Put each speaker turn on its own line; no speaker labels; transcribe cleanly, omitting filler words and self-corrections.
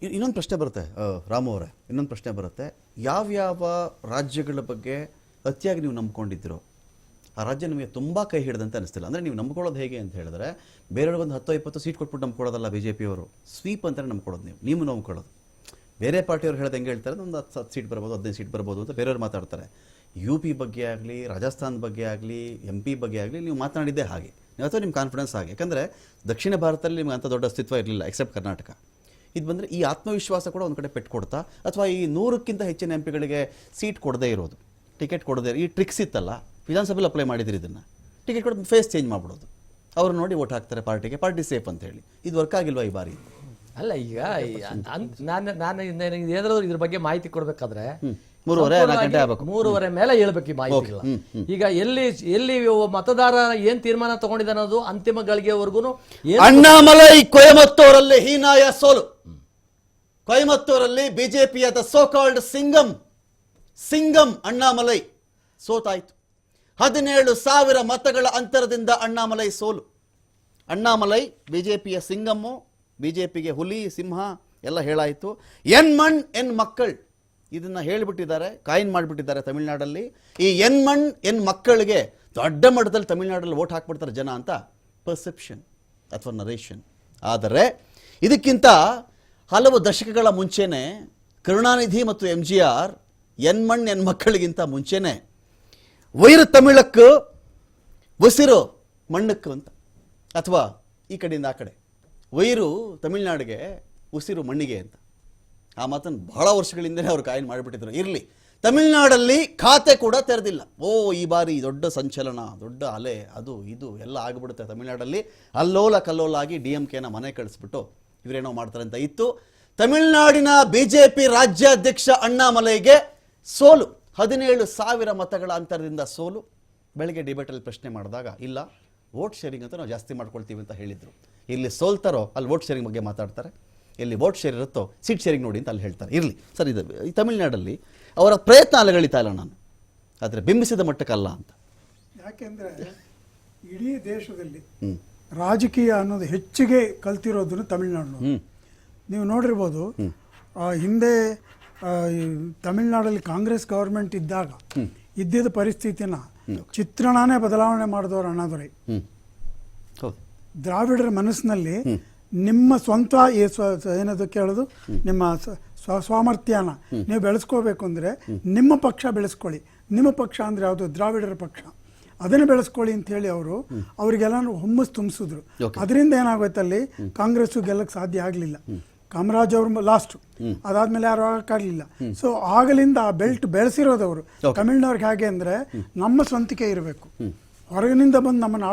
ಇನ್ನೊಂದು ಪ್ರಶ್ನೆ ಬರುತ್ತೆ ರಾಮು ಅವರೇ, ಇನ್ನೊಂದು ಪ್ರಶ್ನೆ ಬರುತ್ತೆ. ಯಾವ್ಯಾವ ರಾಜ್ಯಗಳ ಬಗ್ಗೆ ಅತಿಯಾಗಿ ನೀವು ನಂಬ್ಕೊಂಡಿದ್ದೀರೋ ಆ ರಾಜ್ಯ ನಿಮಗೆ ತುಂಬ ಕೈ ಹಿಡಿದಂತೆ ಅನಿಸ್ತಿಲ್ಲ. ಅಂದರೆ ನೀವು ನಂಬ್ಕೊಳ್ಳೋದು ಹೇಗೆ ಅಂತ ಹೇಳಿದ್ರೆ, ಬೇರೆಯವ್ರಿಗೆ ಒಂದು 10-20 ಸೀಟ್ ಕೊಟ್ಬಿಟ್ಟು ನಂಬ್ಕೊಳ್ಳೋದಲ್ಲ ಬಿ ಜೆ ಪಿಯವರು. ಸ್ವೀಪ್ ಅಂತಲೇ ನಂಬ್ಕೊಳ್ಳೋದು ನೀವು ನಂಬ್ಕೊಳ್ಳೋದು. ಬೇರೆ ಪಾರ್ಟಿಯವ್ರು ಹೇಳೋದು ಹೆಂಗೆ ಹೇಳ್ತಾರೆ, ಒಂದು 10 ಸೀಟ್ ಬರ್ಬೋದು, 15 ಸೀಟ್ ಬರ್ಬೋದು ಅಂತ ಬೇರೆಯವ್ರು ಮಾತಾಡ್ತಾರೆ. UP ಬಗ್ಗೆ ಆಗಲಿ, ರಾಜಸ್ಥಾನ ಬಗ್ಗೆ ಆಗಲಿ, MP ಬಗ್ಗೆ ಆಗಲಿ ನೀವು ಮಾತನಾಡಿದ್ದೇ ಹಾಗೆ, ಅಥವಾ ನಿಮ್ಮ ಕಾನ್ಫಿಡೆನ್ಸ್ ಹಾಗೆ. ಯಾಕಂದರೆ ದಕ್ಷಿಣ ಭಾರತದಲ್ಲಿ ನಿಮ್ಗೆ ಅಂಥ ದೊಡ್ಡ ಅಸ್ತಿತ್ವ ಇರಲಿಲ್ಲ ಎಕ್ಸೆಪ್ಟ್ ಕರ್ನಾಟಕ. ಇದು ಬಂದರೆ ಈ ಆತ್ಮವಿಶ್ವಾಸ ಕೂಡ ಒಂದು ಕಡೆ ಪೆಟ್ಟು ಕೊಡ್ತಾ, ಅಥವಾ ಈ 100ಕ್ಕಿಂತ ಹೆಚ್ಚಿನ MP ಗಳಿಗೆ ಸೀಟ್ ಕೊಡದೇ ಇರೋದು, ಟಿಕೆಟ್ ಕೊಡದೇ ಈ ಟ್ರಿಕ್ಸ್ ಇತ್ತಲ್ಲ, ವಿಧಾನಸಭೆಯಲ್ಲಿ ಅಪ್ಲೈ ಮಾಡಿದ್ರಿ ಇದನ್ನು. ಟಿಕೆಟ್ ಕೊಡೋದು ಫೇಸ್ ಚೇಂಜ್ ಮಾಡಿಬಿಡೋದು, ಅವ್ರು ನೋಡಿ ವೋಟ್ ಹಾಕ್ತಾರೆ ಪಾರ್ಟಿಗೆ, ಪಾರ್ಟಿ ಸೇಫ್ ಅಂತ ಹೇಳಿ. ಇದು ವರ್ಕ್ ಆಗಿಲ್ವಾ ಈ ಬಾರಿ?
ಅಲ್ಲ, ಈಗ ನಾನು ಏನಾದರೂ ಇದ್ರ ಬಗ್ಗೆ ಮಾಹಿತಿ ಕೊಡಬೇಕಾದ್ರೆ 3:30 ಮೇಲೆ ಹೇಳ್ಬೇಕು ಈ ಮಾಹಿತಿಗಳ. ಈಗ ಎಲ್ಲಿ ಮತದಾರ ಏನ್ ತೀರ್ಮಾನ ತಗೊಂಡಿದೆ ಅನ್ನೋದು ಅಂತಿಮ ಗಳಿಗೆವರೆಗೂ.
ಅಣ್ಣಾಮಲೈ ಕೊಯಮತ್ತೂರಲ್ಲಿ ಹೀನಾಯ ಸೋಲು. ಕೊಯಮತ್ತೂರಲ್ಲಿ ಬಿಜೆಪಿಯ the so called Singham Annamalai ಸೋತಾಯ್ತು. 17,000 ಮತಗಳ ಅಂತರದಿಂದ ಅಣ್ಣಾಮಲೈ ಸೋಲು. ಅಣ್ಣಾಮಲೈ ಬಿಜೆಪಿಯ ಸಿಂಗಮ್ಮು, ಬಿಜೆಪಿಗೆ ಹುಲಿ ಸಿಂಹ ಎಲ್ಲ ಹೇಳಾಯಿತು. ಎನ್ ಮಣ್ ಎನ್ ಮಕ್ಕಳ್ ಇದನ್ನು ಹೇಳಿಬಿಟ್ಟಿದ್ದಾರೆ, ಕಾಯಿನ್ ಮಾಡಿಬಿಟ್ಟಿದ್ದಾರೆ ತಮಿಳುನಾಡಲ್ಲಿ. ಈ ಎನ್ ಮಕ್ಕಳಿಗೆ ದೊಡ್ಡ ಮಟ್ಟದಲ್ಲಿ ತಮಿಳುನಾಡಲ್ಲಿ ವೋಟ್ ಹಾಕ್ಬಿಡ್ತಾರೆ ಜನ ಅಂತ ಪರ್ಸೆಪ್ಷನ್ ಅಥವಾ ನರೇಷನ್. ಆದರೆ ಇದಕ್ಕಿಂತ ಹಲವು ದಶಕಗಳ ಮುಂಚೆನೇ ಕರುಣಾನಿಧಿ ಮತ್ತು MGR ಎನ್ ಮಕ್ಕಳಿಗಿಂತ ಮುಂಚೆನೇ ವೈರು ತಮಿಳಕ್ಕೆ ಉಸಿರು ಮಣ್ಣಕ್ಕೆ ಅಂತ, ಅಥವಾ ಈ ಕಡೆಯಿಂದ ಆ ಕಡೆ ವೈರು ತಮಿಳುನಾಡಿಗೆ ಉಸಿರು ಮಣ್ಣಿಗೆ ಅಂತ ಆ ಮಾತನ್ನು ಬಹಳ ವರ್ಷಗಳಿಂದಲೇ ಅವರು ಕಾಯಿನ್ ಮಾಡಿಬಿಟ್ಟಿದ್ರು. ಇರಲಿ, ತಮಿಳುನಾಡಲ್ಲಿ ಖಾತೆ ಕೂಡ ತೆರೆದಿಲ್ಲ. ಈ ಬಾರಿ ದೊಡ್ಡ ಸಂಚಲನ, ದೊಡ್ಡ ಅಲೆ, ಅದು ಇದು ಎಲ್ಲ ಆಗಿಬಿಡುತ್ತೆ ತಮಿಳುನಾಡಲ್ಲಿ. ಅಲ್ಲೋಲ ಕಲ್ಲೋಲ ಆಗಿ DMKನ ಮನೆ ಕಳಿಸ್ಬಿಟ್ಟು ಇವರೇನೋ ಮಾಡ್ತಾರೆ ಅಂತ ಇತ್ತು. ತಮಿಳುನಾಡಿನ BJP ರಾಜ್ಯಾಧ್ಯಕ್ಷ ಅಣ್ಣಾಮಲೈಗೆ ಸೋಲು, 17,000 ಮತಗಳ ಅಂತರದಿಂದ ಸೋಲು. ಬೆಳಗ್ಗೆ ಡಿಬೇಟಲ್ಲಿ ಪ್ರಶ್ನೆ ಮಾಡಿದಾಗ, ಇಲ್ಲ ವೋಟ್ ಶೇರಿಂಗ್ ಅಂತ ನಾವು ಜಾಸ್ತಿ ಮಾಡ್ಕೊಳ್ತೀವಿ ಅಂತ ಹೇಳಿದರು. ಇಲ್ಲಿ ಸೋಲ್ತಾರೋ ಅಲ್ಲಿ ವೋಟ್ ಶೇರಿಂಗ್ ಬಗ್ಗೆ ಮಾತಾಡ್ತಾರೆ, ಎಲ್ಲಿ ವೋಟ್ ಶೇರ್ ಇರುತ್ತೋ ಸೀಟ್ ಶೇರಿಂಗ್ ನೋಡಿ ಅಂತ ಅಲ್ಲಿ ಹೇಳ್ತಾರೆ. ಇರಲಿ ಸರ್, ಇದು ಈ ತಮಿಳುನಾಡಲ್ಲಿ ಅವರ ಪ್ರಯತ್ನ ಅಲೆಗಳಿತಾ ಇಲ್ಲ ನಾನು, ಆದರೆ ಬಿಂಬಿಸಿದ ಮಟ್ಟಕ್ಕಲ್ಲ ಅಂತ.
ಯಾಕೆಂದರೆ ಇಡೀ ದೇಶದಲ್ಲಿ ರಾಜಕೀಯ ಅನ್ನೋದು ಹೆಚ್ಚಿಗೆ ಕಲ್ತಿರೋದನ್ನು ತಮಿಳುನಾಡು. ನೀವು ನೋಡಿರ್ಬೋದು, ಹಿಂದೆ ತಮಿಳುನಾಡಲ್ಲಿ ಕಾಂಗ್ರೆಸ್ ಗೌರ್ಮೆಂಟ್ ಇದ್ದಾಗ ಇದ್ದಿದ್ದ ಪರಿಸ್ಥಿತಿನ ಚಿತ್ರಣನೇ ಬದಲಾವಣೆ ಮಾಡಿದವರು ಅಣ್ಣಾದುರೈ. ದ್ರಾವಿಡರ ಮನಸ್ಸಿನಲ್ಲಿ ನಿಮ್ಮ ಸ್ವಂತ ಏನದು ಕೇಳೋದು, ನಿಮ್ಮ ಸಾಮರ್ಥ್ಯನ ನೀವು ಬೆಳೆಸ್ಕೋಬೇಕು ಅಂದರೆ ನಿಮ್ಮ ಪಕ್ಷ ಬೆಳೆಸ್ಕೊಳ್ಳಿ. ನಿಮ್ಮ ಪಕ್ಷ ಅಂದರೆ ಯಾವುದು? ದ್ರಾವಿಡರ ಪಕ್ಷ. ಅದನ್ನು ಬೆಳೆಸ್ಕೊಳ್ಳಿ ಅಂತ ಹೇಳಿ ಅವರಿಗೆಲ್ಲ ಹುಮ್ಮಸ್ ತುಂಬಿಸಿದ್ರು. ಅದರಿಂದ ಏನಾಗೋಯ್ತಲ್ಲಿ ಕಾಂಗ್ರೆಸ್ಸು ಗೆಲ್ಲಕ್ಕೆ ಸಾಧ್ಯ ಆಗಲಿಲ್ಲ. ಕಾಮರಾಜ್ ಅವರು ಲಾಸ್ಟ್, ಅದಾದ್ಮೇಲೆ ಯಾರು ಆಗಕ್ಕಾಗಲಿಲ್ಲ. ಸೊ ಆಗಲಿಂದ ಆ ಬೆಲ್ಟ್ ಬೆಳೆಸಿರೋದವರು ತಮಿಳ್ನವ್ರಿಗೆ. ಹೇಗೆ ಅಂದರೆ ನಮ್ಮ ಸ್ವಂತಿಕೆ ಇರಬೇಕು, ಹೊರಗಿನಿಂದ ಬಂದು ನಮ್ಮನ್ನು